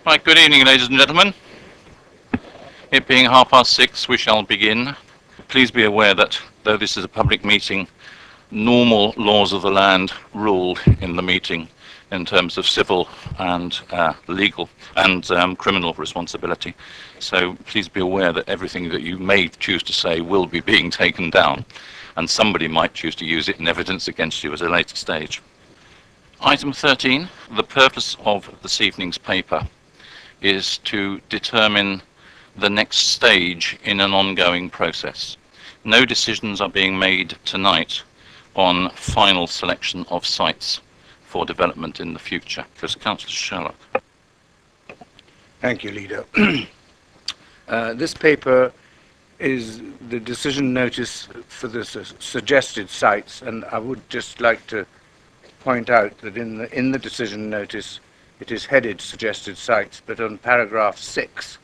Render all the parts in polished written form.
Right, good evening, ladies and gentlemen. It being 6:30, we shall begin. Please be aware that, though this is a public meeting, normal laws of the land rule in the meeting in terms of civil and legal and criminal responsibility. So please be aware that everything that you may choose to say will be being taken down, and somebody might choose to use it in evidence against you at a later stage. Item 13, the purpose of this evening's paper is to determine the next stage in an ongoing process. No decisions are being made tonight on final selection of sites for development in the future. Councillor Sherlock. Thank you, Leader. This paper is the decision notice for the suggested sites, and I would just like to point out that in the decision notice it is headed suggested sites, but on paragraph 6,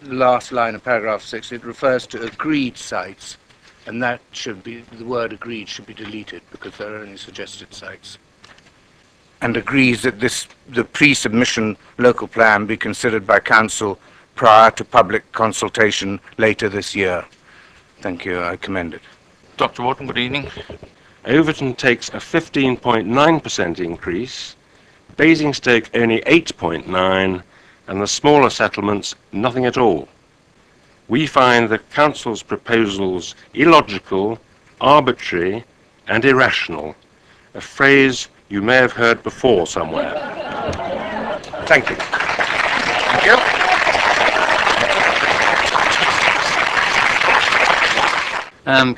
last line of paragraph 6, it refers to agreed sites, and that should be, the word agreed should be deleted because there are only suggested sites. And agrees that the pre-submission local plan be considered by council prior to public consultation later this year. Thank you, I commend it. Dr. Wharton, good evening. Overton takes a 15.9% increase, Basingstoke only 8.9%, and the smaller settlements nothing at all. We find the council's proposals illogical, arbitrary and irrational, a phrase you may have heard before somewhere. Thank you. Thank you.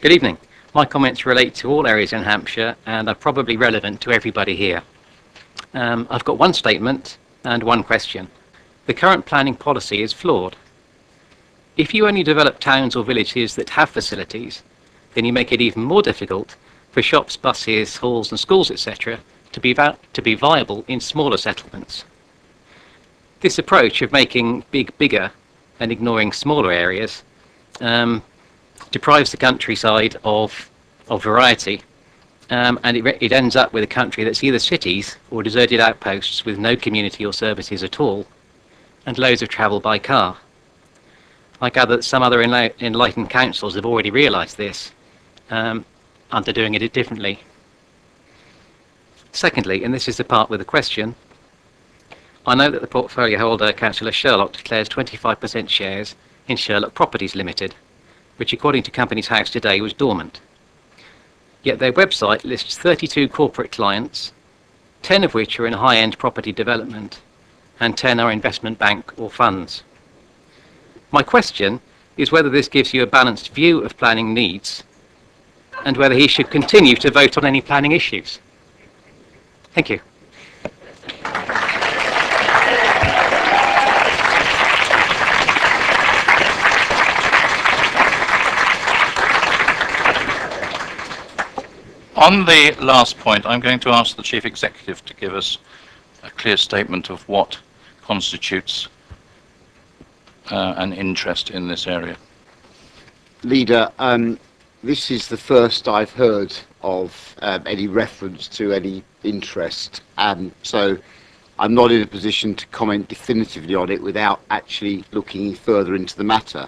Good evening. My comments relate to all areas in Hampshire and are probably relevant to everybody here. I've got one statement and one question. The current planning policy is flawed. If you only develop towns or villages that have facilities, then you make it even more difficult for shops, buses, halls and schools, etc. to be viable in smaller settlements. This approach of making big bigger and ignoring smaller areas deprives the countryside of variety, and it ends up with a country that's either cities or deserted outposts with no community or services at all, and loads of travel by car. I gather that some other enlightened councils have already realised this, and they're doing it differently. Secondly, and this is the part with the question, I know that the portfolio holder, Councillor Sherlock, declares 25% shares in Sherlock Properties Limited, which according to Companies House today was dormant. Yet their website lists 32 corporate clients, 10 of which are in high-end property development, and 10 are investment bank or funds. My question is whether this gives you a balanced view of planning needs, and whether he should continue to vote on any planning issues. Thank you. On the last point, I'm going to ask the Chief Executive to give us a clear statement of what constitutes an interest in this area. Leader, this is the first I've heard of any reference to any interest, so I'm not in a position to comment definitively on it without actually looking further into the matter.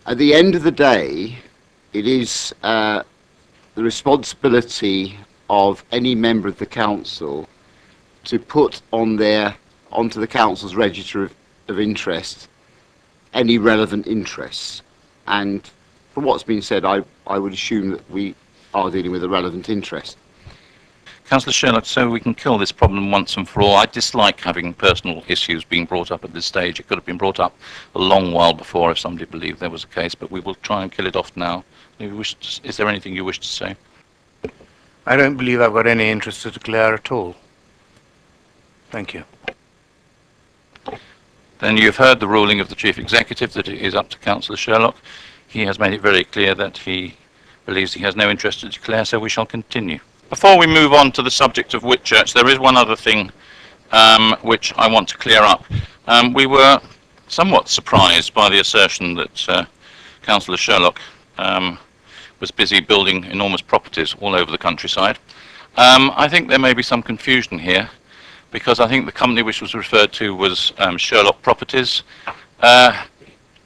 At the end of the day, it is the responsibility of any member of the council to put onto the council's register of interest any relevant interests, and from what's been said, I would assume that we are dealing with a relevant interest. Councillor Sherlock, so we can kill this problem once and for all. I dislike having personal issues being brought up at this stage. It could have been brought up a long while before if somebody believed there was a case, but we will try and kill it off now. Is there anything you wish to say? I don't believe I've got any interest to declare at all. Thank you. Then you've heard the ruling of the Chief Executive that it is up to Councillor Sherlock. He has made it very clear that he believes he has no interest to declare, so we shall continue. Before we move on to the subject of Whitchurch, there is one other thing which I want to clear up. We were somewhat surprised by the assertion that Councillor Sherlock was busy building enormous properties all over the countryside. I think there may be some confusion here. because I think the company which was referred to was Sherlock Properties.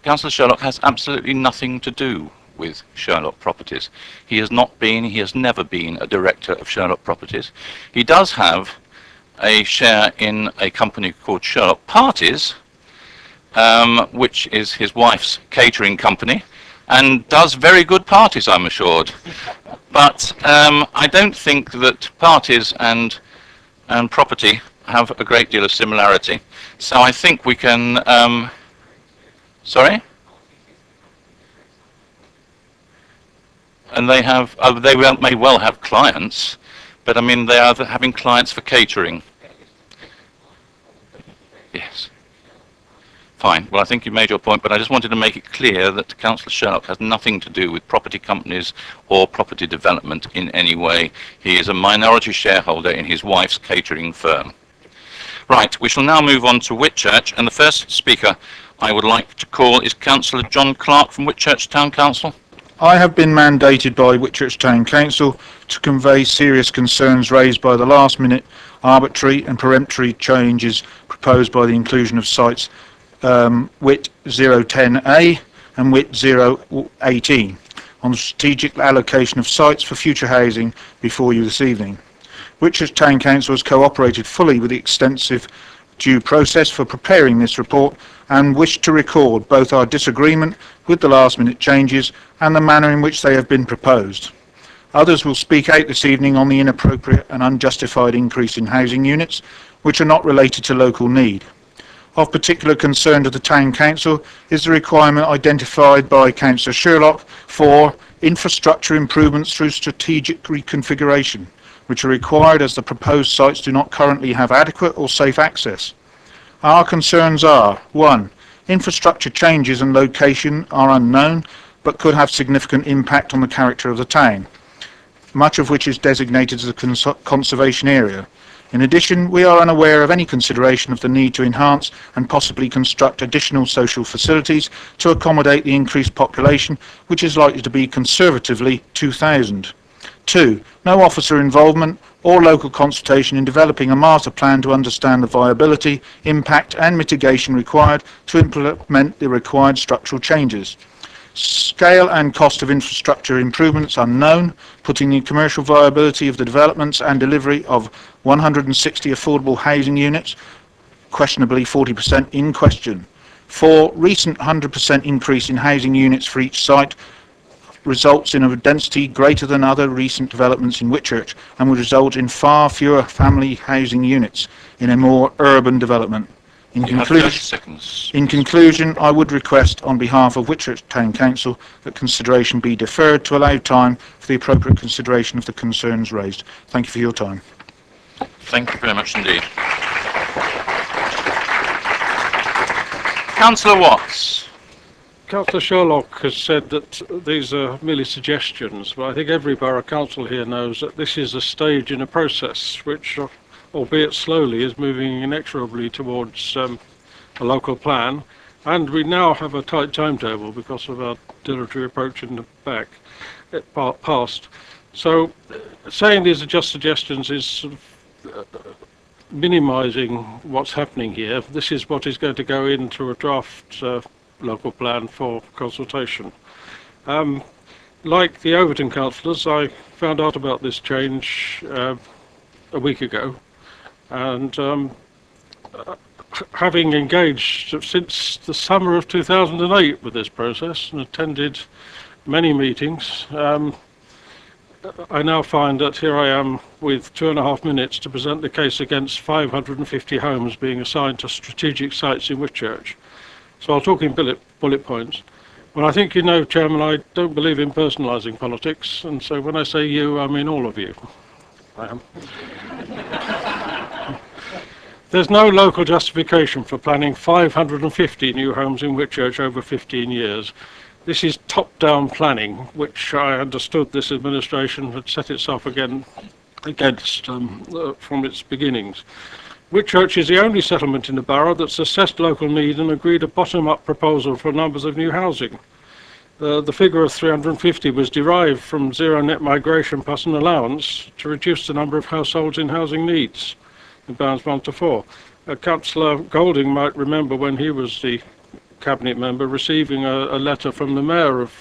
Councillor Sherlock has absolutely nothing to do with Sherlock Properties. He has never been a director of Sherlock Properties. He does have a share in a company called Sherlock Parties, which is his wife's catering company, and does very good parties, I'm assured. But I don't think that parties and property have a great deal of similarity. So I think we can... sorry? And they have, may well have clients, but I mean they are having clients for catering. Yes. Fine. Well, I think you made your point, but I just wanted to make it clear that Councillor Sherlock has nothing to do with property companies or property development in any way. He is a minority shareholder in his wife's catering firm. Right, we shall now move on to Whitchurch, and the first speaker I would like to call is Councillor John Clark from Whitchurch Town Council. I have been mandated by Whitchurch Town Council to convey serious concerns raised by the last-minute arbitrary and peremptory changes proposed by the inclusion of sites WIT 010A and WIT 018 on the strategic allocation of sites for future housing before you this evening. Whitchurch Town Council has cooperated fully with the extensive due process for preparing this report and wish to record both our disagreement with the last-minute changes and the manner in which they have been proposed. Others will speak out this evening on the inappropriate and unjustified increase in housing units, which are not related to local need. Of particular concern to the Town Council is the requirement identified by Councillor Sherlock for infrastructure improvements through strategic reconfiguration, which are required as the proposed sites do not currently have adequate or safe access. Our concerns are: 1. Infrastructure changes and location are unknown, but could have significant impact on the character of the town, much of which is designated as a conservation area. In addition, we are unaware of any consideration of the need to enhance and possibly construct additional social facilities to accommodate the increased population, which is likely to be conservatively 2,000. 2. No officer involvement or local consultation in developing a master plan to understand the viability, impact and mitigation required to implement the required structural changes. Scale and cost of infrastructure improvements unknown, putting the commercial viability of the developments and delivery of 160 affordable housing units, questionably 40%, in question. 4. Recent 100% increase in housing units for each site results in a density greater than other recent developments in Whitchurch and would result in far fewer family housing units in a more urban development. In conclusion, I would request on behalf of Whitchurch Town Council that consideration be deferred to allow time for the appropriate consideration of the concerns raised. Thank you for your time. Thank you very much indeed. Councillor Watts. Councillor Sherlock has said that these are merely suggestions, but I think every borough council here knows that this is a stage in a process which, albeit slowly, is moving inexorably towards a local plan, and we now have a tight timetable because of our dilatory approach in the past. So saying these are just suggestions is sort of minimising what's happening here. This is what is going to go into a draft local plan for consultation. Like the Overton councillors, I found out about this change a week ago, and having engaged since the summer of 2008 with this process and attended many meetings, I now find that here I am with 2.5 minutes to present the case against 550 homes being assigned to strategic sites in Whitchurch. So I'll talk in bullet points. Well, I think you know, Chairman, I don't believe in personalising politics, and so when I say you, I mean all of you. I am. There's no local justification for planning 550 new homes in Whitchurch over 15 years. This is top-down planning, which I understood this administration had set itself against from its beginnings. Whitchurch is the only settlement in the borough that's assessed local need and agreed a bottom-up proposal for numbers of new housing. The figure of 350 was derived from zero net migration plus an allowance to reduce the number of households in housing needs. in bounds 1 to 4. Councillor Golding might remember when he was the cabinet member receiving a letter from the mayor of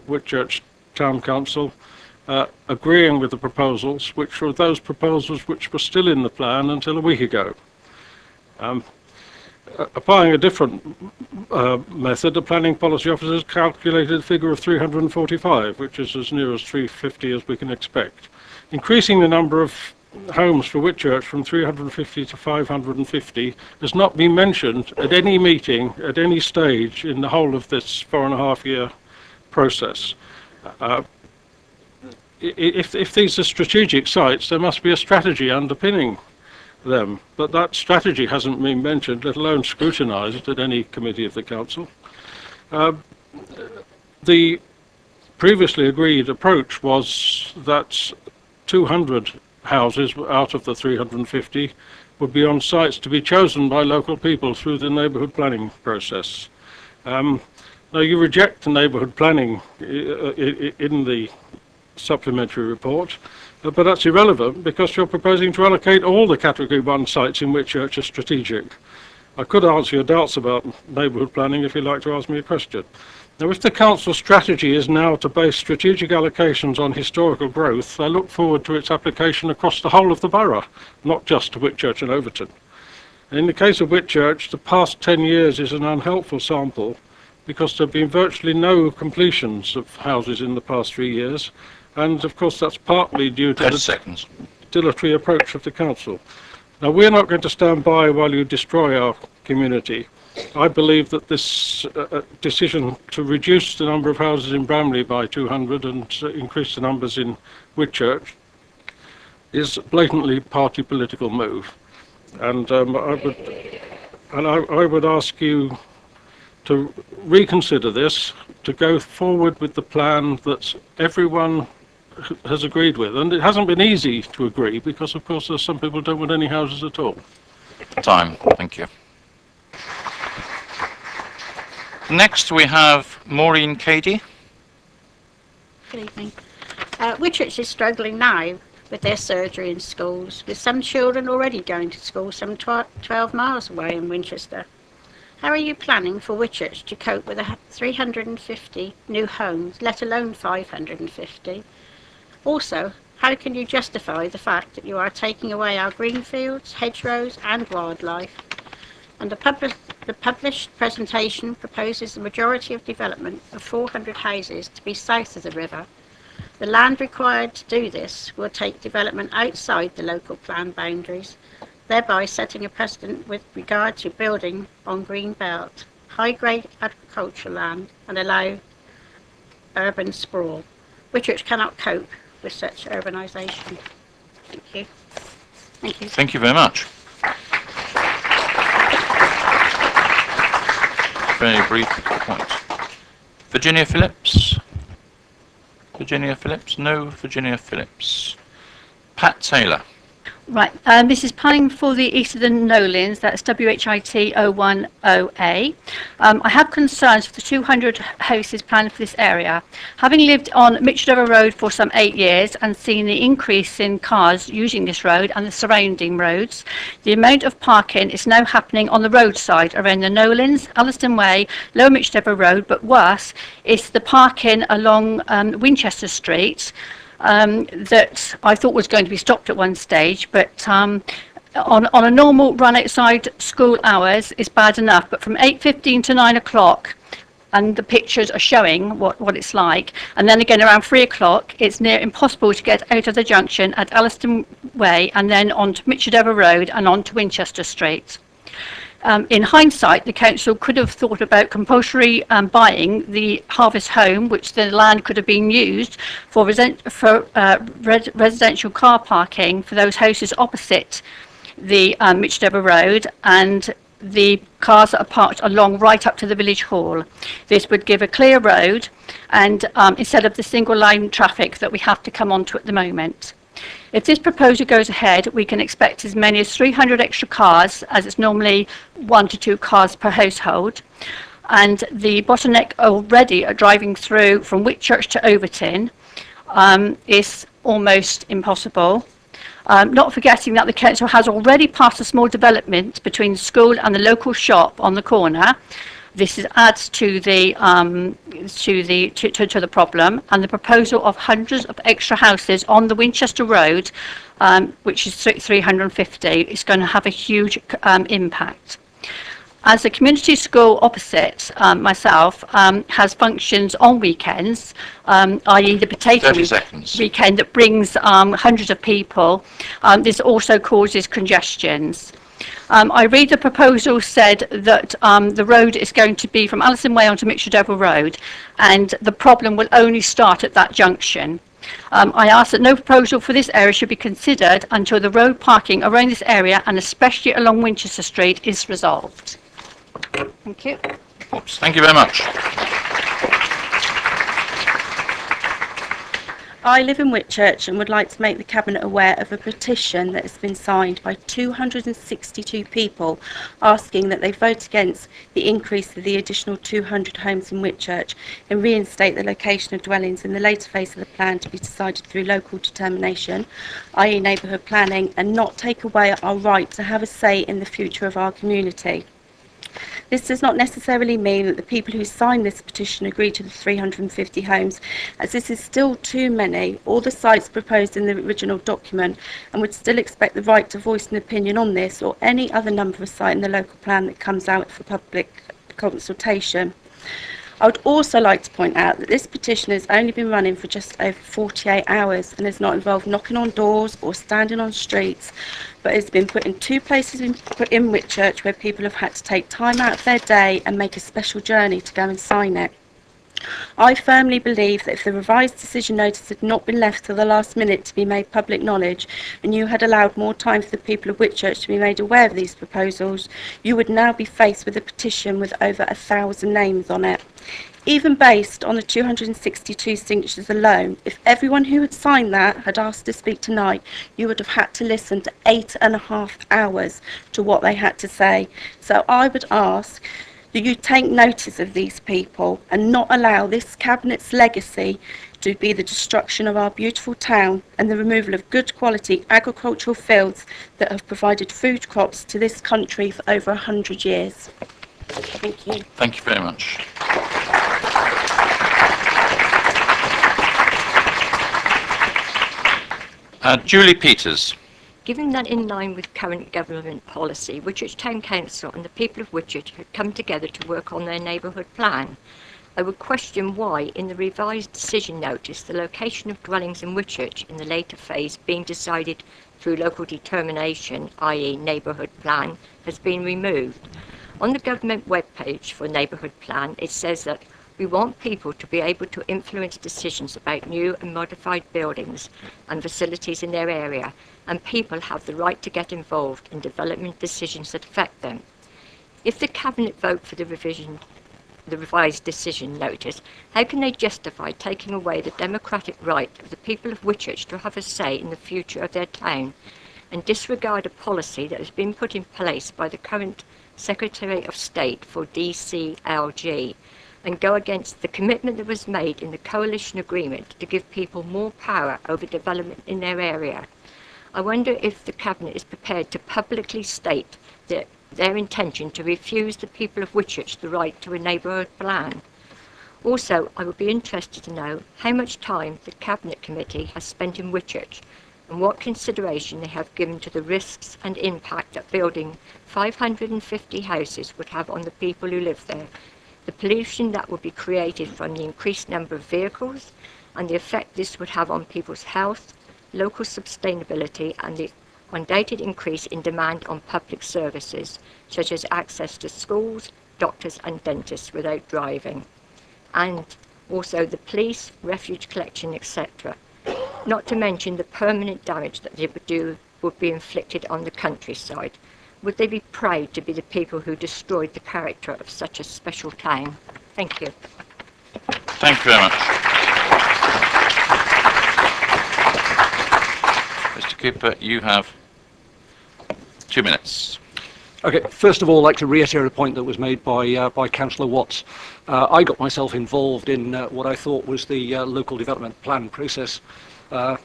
Whitchurch Town Council agreeing with the proposals, which were those proposals which were still in the plan until a week ago. Applying a different method, the planning policy officers calculated a figure of 345, which is as near as 350 as we can expect. Increasing the number of homes for Whitchurch from 350 to 550 has not been mentioned at any meeting, at any stage in the whole of this 4.5-year process. If these are strategic sites, there must be a strategy underpinning them, but that strategy hasn't been mentioned, let alone scrutinised at any committee of the council. The previously agreed approach was that 200 houses out of the 350 would be on sites to be chosen by local people through the neighbourhood planning process. Now you reject the neighbourhood planning in the supplementary report, but that's irrelevant because you're proposing to allocate all the Category 1 sites in Whitchurch as strategic. I could answer your doubts about neighbourhood planning if you'd like to ask me a question. Now, if the council's strategy is now to base strategic allocations on historical growth, I look forward to its application across the whole of the borough, not just to Whitchurch and Overton. And in the case of Whitchurch, the past 10 years is an unhelpful sample because there have been virtually no completions of houses in the past 3 years, and of course that's partly due to the dilatory approach of the council. Now, we're not going to stand by while you destroy our community. I believe that this decision to reduce the number of houses in Bramley by 200 and increase the numbers in Whitchurch is blatantly party political move. And I would ask you to reconsider this, to go forward with the plan that everyone has agreed with. And it hasn't been easy to agree because, of course, there's some people who don't want any houses at all. Time. Thank you. Next we have Maureen Cady. Good evening. Whitchurch is struggling now with their surgery in schools, with some children already going to school some 12 miles away in Winchester. How are you planning for Whitchurch to cope with 350 new homes, let alone 550? Also, how can you justify the fact that you are taking away our green fields, hedgerows and wildlife? And the published presentation proposes the majority of development of 400 houses to be south of the river. The land required to do this will take development outside the local plan boundaries, thereby setting a precedent with regard to building on green belt, high-grade agricultural land, and allow urban sprawl. Whitchurch cannot cope with such urbanisation. Thank you. Thank you. Thank you very much. Very brief point. Virginia Phillips? Virginia Phillips? No Virginia Phillips. Pat Taylor. Right, this is planning for the east of the Nolins, that's WHIT 010A. I have concerns for the 200 houses planned for this area. Having lived on Mitchell Road for some 8 years and seen the increase in cars using this road and the surrounding roads, the amount of parking is now happening on the roadside around the Nolins, Alliston Way, Lower Mitchell Road, but worse, it's the parking along Winchester Street, that I thought was going to be stopped at one stage, but on a normal run outside school hours is bad enough, but from 8:15 to 9 o'clock, and the pictures are showing what it's like, and then again around 3 o'clock it's near impossible to get out of the junction at Alliston Way and then onto Mitchell Road and onto Winchester Street. In hindsight, the council could have thought about compulsory buying the Harvest Home, which the land could have been used for residential car parking for those houses opposite the Mitchell Road, and the cars that are parked along right up to the village hall. This would give a clear road, and instead of the single line traffic that we have to come onto at the moment. If this proposal goes ahead, we can expect as many as 300 extra cars, as it's normally 1 to 2 cars per household. And the bottleneck already driving through from Whitchurch to Overton is almost impossible. not forgetting that the council has already passed a small development between the school and the local shop on the corner. This adds to the problem, and the proposal of hundreds of extra houses on the Winchester Road, which is 350, is going to have a huge impact. As a community school opposite myself has functions on weekends, i.e. the potato 30 seconds. weekend that brings hundreds of people, this also causes congestions. I read the proposal said that the road is going to be from Allison Way onto Mixture Devil Road, and the problem will only start at that junction. I ask that no proposal for this area should be considered until the road parking around this area, and especially along Winchester Street, is resolved. Thank you. Oops, thank you very much. I live in Whitchurch and would like to make the Cabinet aware of a petition that has been signed by 262 people asking that they vote against the increase of the additional 200 homes in Whitchurch and reinstate the location of dwellings in the later phase of the plan to be decided through local determination, i.e. neighbourhood planning, and not take away our right to have a say in the future of our community. This does not necessarily mean that the people who signed this petition agree to the 350 homes, as this is still too many, all the sites proposed in the original document, and would still expect the right to voice an opinion on this or any other number of sites in the local plan that comes out for public consultation. I would also like to point out that this petition has only been running for just over 48 hours and has not involved knocking on doors or standing on streets, but has been put in two places in Whitchurch where people have had to take time out of their day and make a special journey to go and sign it. I firmly believe that if the revised decision notice had not been left till the last minute to be made public knowledge, and you had allowed more time for the people of Whitchurch to be made aware of these proposals, you would now be faced with a petition with over 1,000 names on it. Even based on the 262 signatures alone, if everyone who had signed that had asked to speak tonight, you would have had to listen to 8.5 hours to what they had to say. So I would ask that you take notice of these people and not allow this Cabinet's legacy to be the destruction of our beautiful town and the removal of good quality agricultural fields that have provided food crops to this country for over 100 years. Thank you. Thank you very much. Julie Peters. Given that in line with current government policy, Whitchurch Town Council and the people of Whitchurch had come together to work on their neighbourhood plan, I would question why, in the revised decision notice, the location of dwellings in Whitchurch in the later phase being decided through local determination, i.e. neighbourhood plan, has been removed. On the government webpage for neighbourhood plan, it says that we want people to be able to influence decisions about new and modified buildings and facilities in their area, and people have the right to get involved in development decisions that affect them. If the Cabinet vote for the revised decision notice, how can they justify taking away the democratic right of the people of Whitchurch to have a say in the future of their town, and disregard a policy that has been put in place by the current Secretary of State for DCLG, and go against the commitment that was made in the coalition agreement to give people more power over development in their area? I wonder if the Cabinet is prepared to publicly state their intention to refuse the people of Whitchurch the right to a neighbourhood plan. Also, I would be interested to know how much time the Cabinet Committee has spent in Whitchurch and what consideration they have given to the risks and impact that building 550 houses would have on the people who live there, the pollution that would be created from the increased number of vehicles, and the effect this would have on people's health, local sustainability, and the undoubted increase in demand on public services, such as access to schools, doctors and dentists without driving, and also the police, refuge collection, etc. Not to mention the permanent damage that they would be inflicted on the countryside. Would they be proud to be the people who destroyed the character of such a special town? Thank you. Thank you very much. Mr. Cooper, you have 2 minutes. Okay, first of all, I'd like to reiterate a point that was made by Councillor Watts. I got myself involved in what I thought was the local development plan process.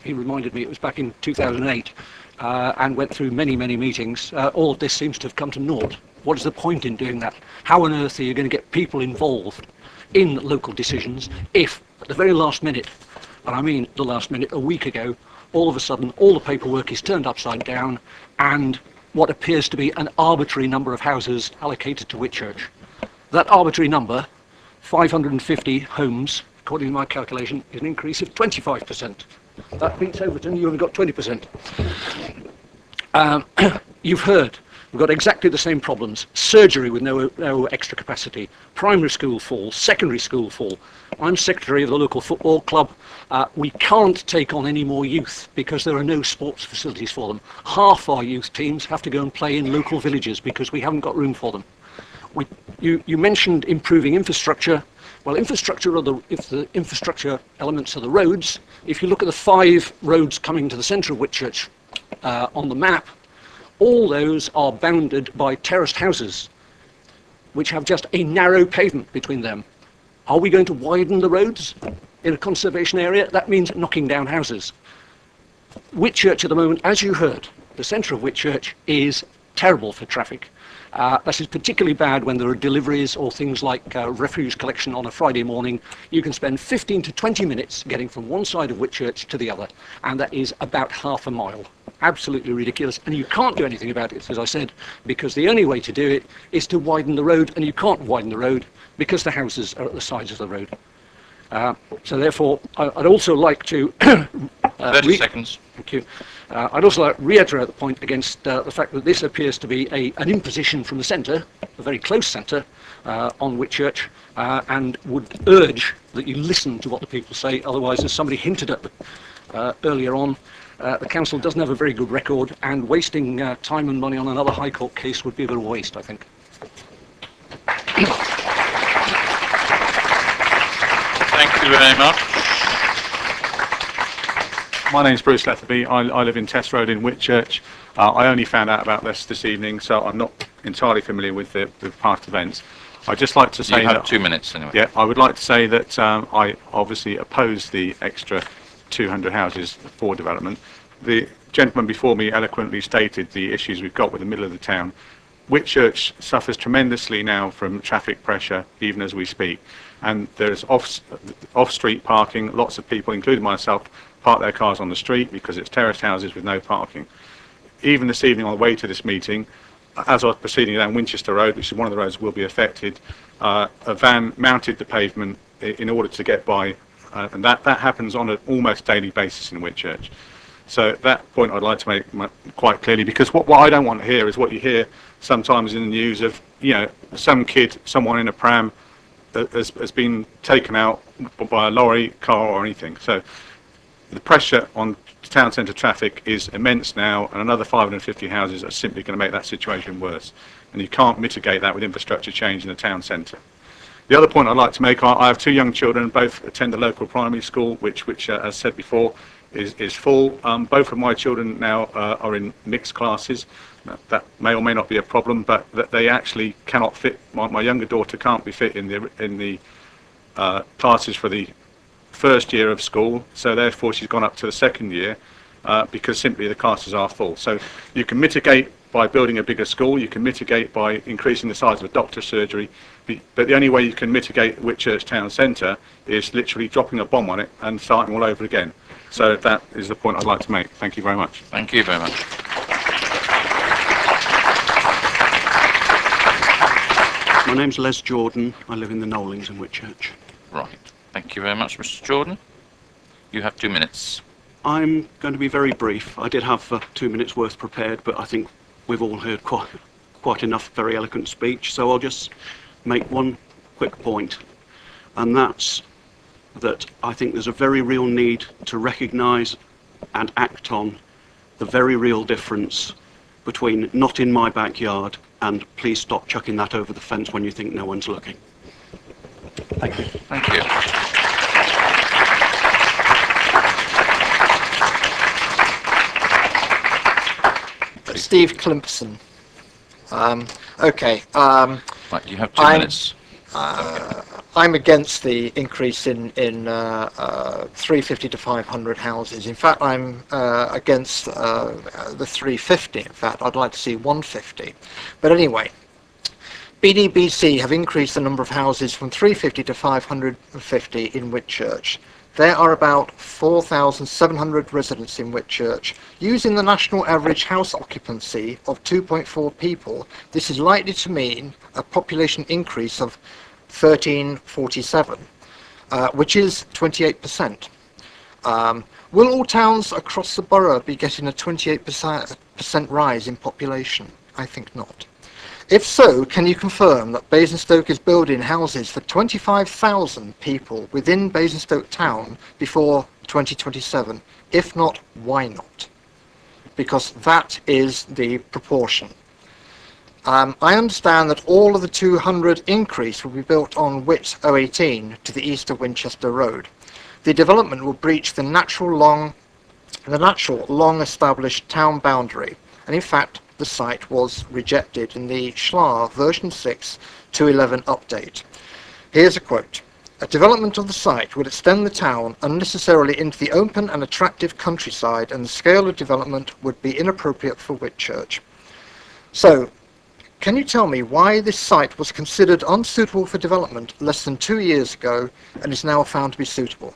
He reminded me it was back in 2008. and went through many, many meetings, all of this seems to have come to naught. What is the point in doing that? How on earth are you going to get people involved in local decisions if, at the very last minute, and I mean the last minute, a week ago, all of a sudden all the paperwork is turned upside down and what appears to be an arbitrary number of houses allocated to Whitchurch? That arbitrary number, 550 homes, according to my calculation, is an increase of 25%. That beats Overton, you only got 20%. You've heard, we've got exactly the same problems. Surgery with no extra capacity, primary school full, secondary school full. I'm secretary of the local football club. We can't take on any more youth because there are no sports facilities for them. Half our youth teams have to go and play in local villages because we haven't got room for them. You mentioned improving infrastructure. Well, infrastructure if the infrastructure elements are the roads. If you look at the 5 roads coming to the centre of Whitchurch on the map, all those are bounded by terraced houses, which have just a narrow pavement between them. Are we going to widen the roads in a conservation area? That means knocking down houses. Whitchurch at the moment, as you heard, the centre of Whitchurch is terrible for traffic. This is particularly bad when there are deliveries or things like refuse collection on a Friday morning. You can spend 15 to 20 minutes getting from one side of Whitchurch to the other, and that is about half a mile. Absolutely ridiculous, and you can't do anything about it, as I said, because the only way to do it is to widen the road, and you can't widen the road because the houses are at the sides of the road. So therefore, I'd also like to... 30 seconds. Thank you. I'd also like to reiterate the point against the fact that this appears to be an imposition from the centre, a very close centre, on Whitchurch, and would urge that you listen to what the people say. Otherwise, as somebody hinted at earlier on, the council doesn't have a very good record, and wasting time and money on another High Court case would be a bit of a waste, I think. Thank you very much. My name's Bruce Letherby. I live in Test Road in Whitchurch. I only found out about this evening, so I'm not entirely familiar with the past events. I'd just like to say you have 2 minutes anyway. Yeah, I would like to say that I obviously oppose the extra 200 houses for development. The gentleman before me eloquently stated the issues we've got with the middle of the town. Whitchurch suffers tremendously now from traffic pressure, even as we speak. And there's off-street parking. Lots of people, including myself, park their cars on the street because it's terraced houses with no parking. Even this evening on the way to this meeting, as I was proceeding down Winchester Road, which is one of the roads that will be affected, a van mounted the pavement in order to get by, and that happens on an almost daily basis in Whitchurch. So that point I'd like to make quite clearly, because what I don't want to hear is what you hear sometimes in the news of, you know, some kid, someone in a pram has been taken out by a lorry, car or anything. So the pressure on town centre traffic is immense now, and another 550 houses are simply going to make that situation worse. And you can't mitigate that with infrastructure change in the town centre. The other point I'd like to make, I have 2 young children, both attend a local primary school, which as said before, is full. Both of my children now are in mixed classes. That may or may not be a problem, but that they actually cannot fit. My younger daughter can't be fit in the classes for the first year of school, so therefore she's gone up to the second year because simply the classes are full. So you can mitigate by building a bigger school, you can mitigate by increasing the size of a doctor's surgery, but the only way you can mitigate Whitchurch Town Centre is literally dropping a bomb on it and starting all over again. So that is the point I'd like to make. Thank you very much. Thank you very much. My name's Les Jordan. I live in the Knowlings in Whitchurch. Right. Thank you very much, Mr. Jordan. You have 2 minutes. I'm going to be very brief. I did have 2 minutes worth prepared, but I think we've all heard quite enough very eloquent speech, so I'll just make one quick point, and that's that I think there's a very real need to recognise and act on the very real difference between not in my backyard and please stop chucking that over the fence when you think no one's looking. Thank you. Thank you. Steve Klimpson. Okay. Right, you have 2 minutes. I'm against the increase in 350 to 500 houses. In fact, I'm against the 350. In fact, I'd like to see 150. But anyway, B&DBC have increased the number of houses from 350 to 550 in Whitchurch. There are about 4,700 residents in Whitchurch. Using the national average house occupancy of 2.4 people, this is likely to mean a population increase of 1347, which is 28%. Will all towns across the borough be getting a 28% rise in population? I think not. If so, can you confirm that Basingstoke is building houses for 25,000 people within Basingstoke town before 2027? If not, why not? Because that is the proportion. I understand that all of the 200 increase will be built on Whit 018 to the east of Winchester Road. The development will breach the natural long established town boundary, and in fact the site was rejected in the Schlar version 6 211 update. Here's a quote: "A development of the site would extend the town unnecessarily into the open and attractive countryside, and the scale of development would be inappropriate for Whitchurch." So, can you tell me why this site was considered unsuitable for development less than 2 years ago and is now found to be suitable?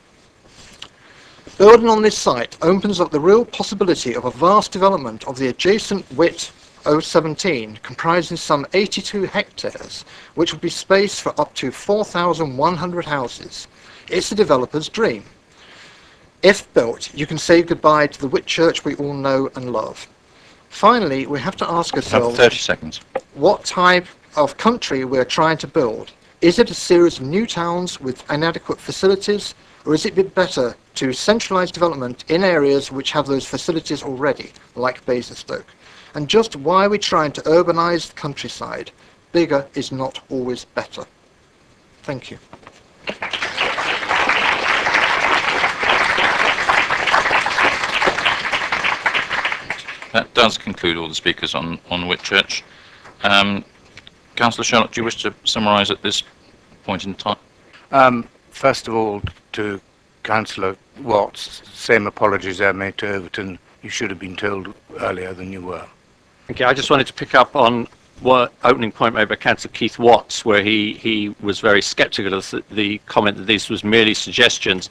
Building on this site opens up the real possibility of a vast development of the adjacent Whit 017, comprising some 82 hectares, which would be space for up to 4,100 houses. It's the developer's dream. If built, you can say goodbye to the Whitchurch we all know and love. Finally, we have to ask ourselves 30 seconds. What type of country we're trying to build. Is it a series of new towns with inadequate facilities, or is it a bit better to centralise development in areas which have those facilities already, like Basingstoke? And just why are we trying to urbanise the countryside? Bigger is not always better. Thank you. That does conclude all the speakers on Whitchurch. Councillor Sherlock, do you wish to summarise at this point in time? First of all, to Councillor Watts, same apologies I made to Overton. You should have been told earlier than you were. Okay, I just wanted to pick up on what opening point made by Councillor Keith Watts, where he was very sceptical of the comment that this was merely suggestions,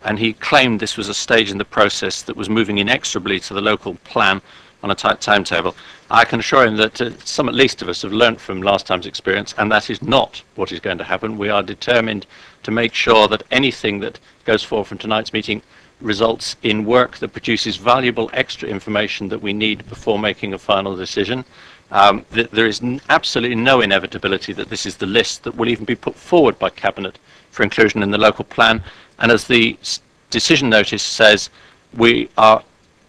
and he claimed this was a stage in the process that was moving inexorably to the local plan on a tight timetable. I can assure him that some at least of us have learnt from last time's experience, and that is not what is going to happen. We are determined to make sure that anything that goes forward from tonight's meeting results in work that produces valuable extra information that we need before making a final decision. There is absolutely no inevitability that this is the list that will even be put forward by Cabinet for inclusion in the local plan, and as the decision notice says,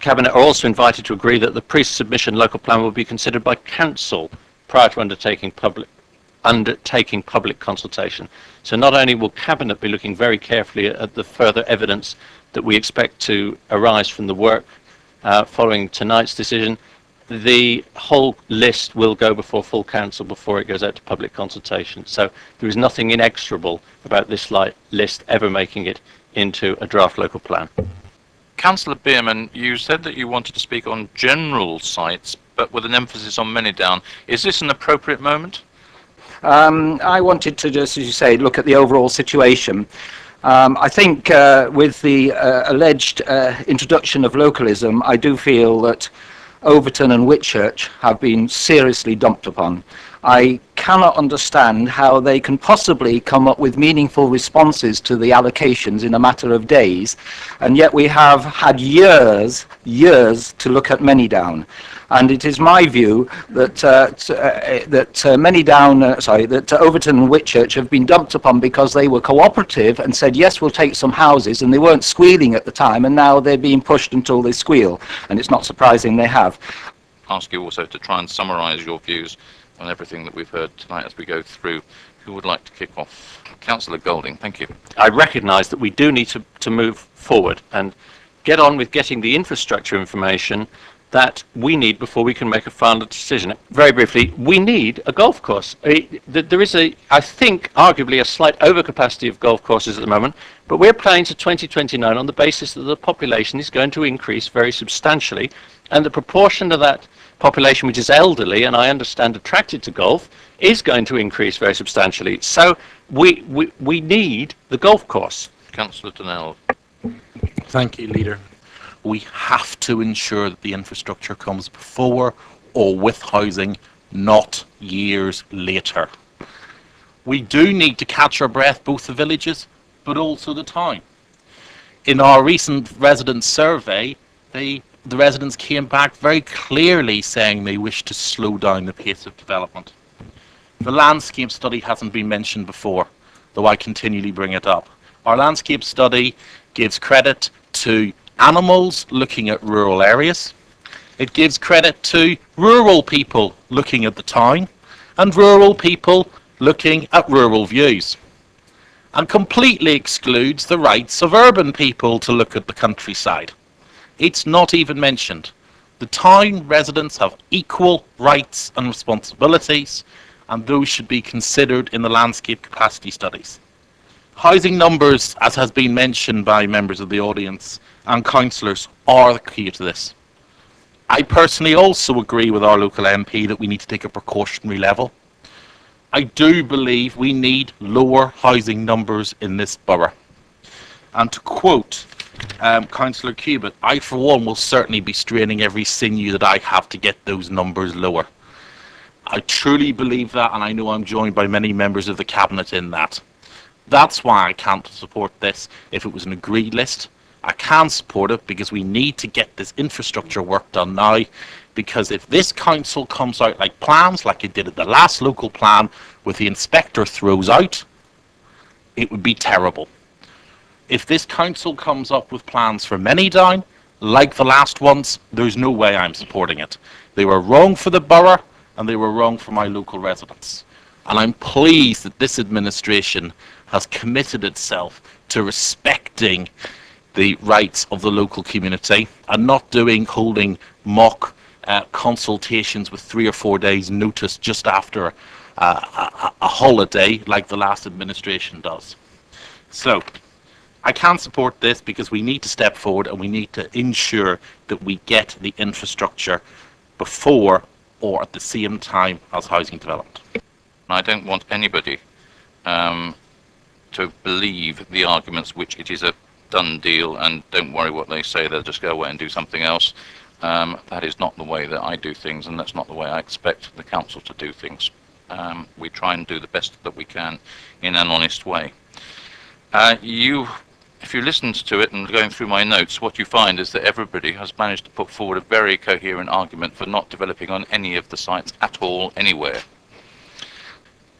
Cabinet are also invited to agree that the pre-submission local plan will be considered by Council prior to undertaking public consultation. So not only will Cabinet be looking very carefully at the further evidence that we expect to arise from the work following tonight's decision, the whole list will go before full Council before it goes out to public consultation. So there is nothing inexorable about this list ever making it into a draft local plan. Councillor Bierman, you said that you wanted to speak on general sites, but with an emphasis on Manydown. Is this an appropriate moment? I wanted to just, as you say, look at the overall situation. I think with the alleged introduction of localism, I do feel that Overton and Whitchurch have been seriously dumped upon. I cannot understand how they can possibly come up with meaningful responses to the allocations in a matter of days, and yet we have had years to look at Manydown. And it is my view that Overton and Whitchurch have been dumped upon because they were cooperative and said, yes, we'll take some houses, and they weren't squealing at the time, and now they're being pushed until they squeal, and it's not surprising they have. Ask you also to try and summarise your views on everything that we've heard tonight as we go through. Who would like to kick off? Councillor Golding, thank you. I recognise that we do need to move forward and get on with getting the infrastructure information that we need before we can make a final decision. Very briefly, we need a golf course. There is I think, arguably a slight overcapacity of golf courses at the moment, but we're planning to 2029 on the basis that the population is going to increase very substantially, and the proportion of that population which is elderly, and I understand attracted to golf, is going to increase very substantially. So we need the golf course. Councillor Donnell. Thank you, Leader. We have to ensure that the infrastructure comes before or with housing, not years later. We do need to catch our breath, both the villages, but also the town. In our recent resident survey, the residents came back very clearly saying they wish to slow down the pace of development. The landscape study hasn't been mentioned before, though I continually bring it up. Our landscape study gives credit to animals looking at rural areas. It gives credit to rural people looking at the town, and rural people looking at rural views, and completely excludes the rights of urban people to look at the countryside. It's not even mentioned. The town residents have equal rights and responsibilities, and those should be considered in the landscape capacity studies. Housing numbers, as has been mentioned by members of the audience and councillors, are the key to this. I personally also agree with our local MP that we need to take a precautionary level. I do believe we need lower housing numbers in this borough. And to quote Councillor Cubitt, I for one will certainly be straining every sinew that I have to get those numbers lower. I truly believe that, and I know I'm joined by many members of the Cabinet in that. That's why I can't support this if it was an agreed list. I can support it because we need to get this infrastructure work done now, because if this council comes out like plans, like it did at the last local plan, with the inspector throws out, it would be terrible. If this council comes up with plans for many down, like the last ones, there's no way I'm supporting it. They were wrong for the borough, and they were wrong for my local residents. And I'm pleased that this administration has committed itself to respecting the rights of the local community and not holding mock consultations with 3 or 4 days notice just after a holiday like the last administration does. So I can support this because we need to step forward and we need to ensure that we get the infrastructure before or at the same time as housing development. I don't want anybody to believe the arguments which it is a done deal and don't worry what they say, they'll just go away and do something else. That is not the way that I do things, and that's not the way I expect the council to do things. We try and do the best that we can in an honest way. If you listened to it and going through my notes, what you find is that everybody has managed to put forward a very coherent argument for not developing on any of the sites at all, anywhere.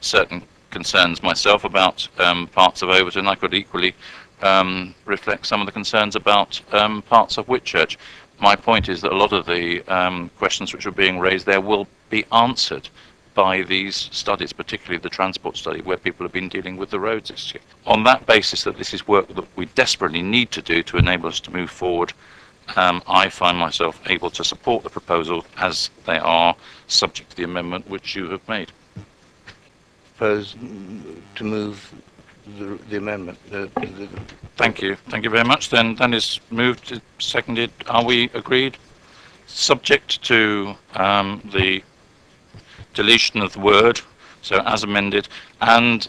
Certain concerns myself about parts of Overton. I could equally reflect some of the concerns about parts of Whitchurch. My point is that a lot of the questions which are being raised there will be answered by these studies, particularly the transport study, where people have been dealing with the roads issue. On that basis, that this is work that we desperately need to do to enable us to move forward, I find myself able to support the proposal as they are, subject to the amendment which you have made. Propose to move the amendment. Thank you. Thank you very much. Then that is moved, seconded. Are we agreed? Subject to the deletion of the word, so as amended, and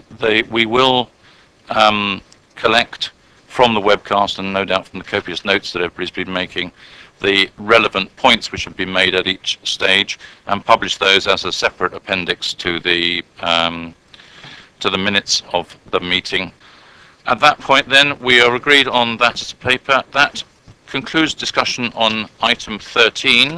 we will collect from the webcast and no doubt from the copious notes that everybody's been making the relevant points which have been made at each stage and publish those as a separate appendix to the minutes of the meeting. At that point then we are agreed on that as a paper. That concludes discussion on item 13.